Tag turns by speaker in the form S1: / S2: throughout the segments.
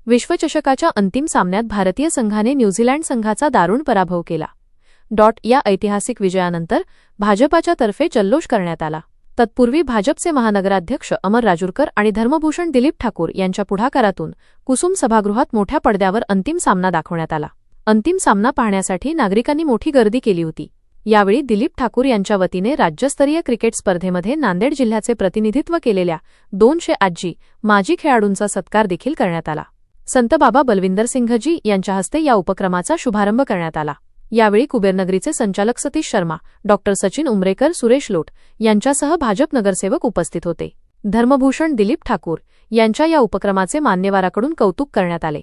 S1: विश्वचषकाच्या अंतिम सामन्यात भारतीय संघाने न्यूझीलंड संघाचा दारुण पराभव केला. या ऐतिहासिक विजयानंतर भाजपाच्या तर्फे जल्लोष करण्यात आला. तत्पूर्वी भाजपचे महानगराध्यक्ष अमर राजूरकर आणि धर्मभूषण दिलीप ठाकूर यांच्या पुढाकारातून कुसुम सभागृहात मोठ्या पडद्यावर अंतिम सामना दाखवण्यात आला. अंतिम सामना पाहण्यासाठी नागरिकांनी मोठी गर्दी केली होती. यावेळी दिलीप ठाकूर यांच्या वतीने राज्यस्तरीय क्रिकेट स्पर्धेमध्ये नांदेड जिल्ह्याचे प्रतिनिधित्व केलेल्या 200 आजी माजी खेळाडूंचा सत्कार देखील करण्यात आला. संत बाबा बलविंदर सिंघजी यांच्या हस्ते या उपक्रमाचा शुभारंभ करण्यात आला. यावेळी कुबेरनगरीचे संचालक सतीश शर्मा, डॉक्टर सचिन उमरेकर, सुरेश लोट यांच्यासह भाजप नगरसेवक उपस्थित होते. धर्मभूषण दिलीप ठाकूर यांच्या या उपक्रमाचे मान्यवरांकडून कौतुक करण्यात आले.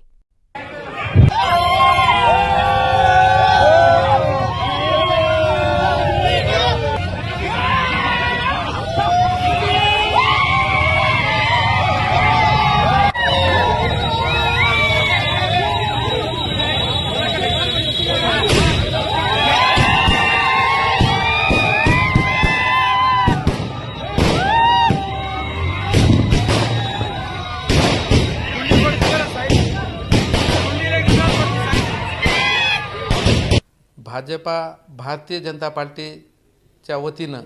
S2: भाजपा भारतीय जनता पार्टीच्या वतीनं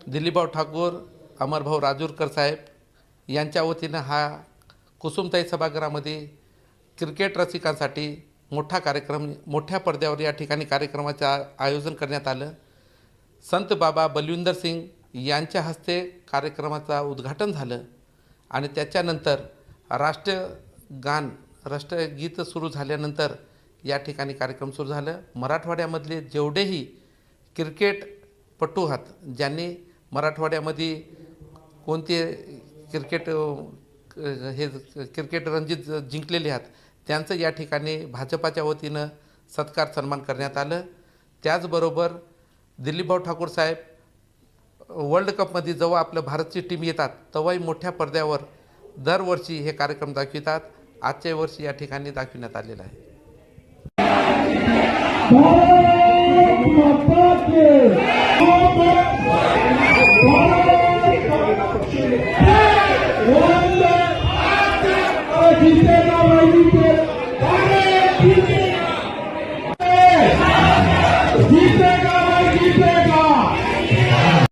S2: दिलीपभाऊ ठाकूर, अमरभाऊ राजूरकर साहेब यांच्या वतीनं हा कुसुमताई सभागृहामध्ये क्रिकेट रसिकांसाठी मोठा कार्यक्रम मोठ्या पडद्यावर या ठिकाणी कार्यक्रमाचे आयोजन करण्यात आलं. संत बाबा बलविंदर सिंग यांच्या हस्ते कार्यक्रमाचा उद्घाटन झालं आणि त्याच्यानंतर राष्ट्रगीत सुरू झाल्यानंतर या ठिकाणी कार्यक्रम सुरू झालं. मराठवाड्यामधले जेवढेही क्रिकेटपटू आहेत, ज्यांनी मराठवाड्यामध्ये कोणते क्रिकेट रणजित जिंकलेले आहेत त्यांचं या ठिकाणी भाजपाच्या वतीनं सत्कार सन्मान करण्यात आलं. त्याचबरोबर दिलीपभाऊ ठाकूर साहेब वर्ल्ड कपमध्ये जेव्हा आपलं भारतची टीम येतात तेव्हाही मोठ्या पडद्यावर दरवर्षी हे कार्यक्रम दाखवितात. आजच्या वर्षी या ठिकाणी दाखविण्यात आलेला आहे.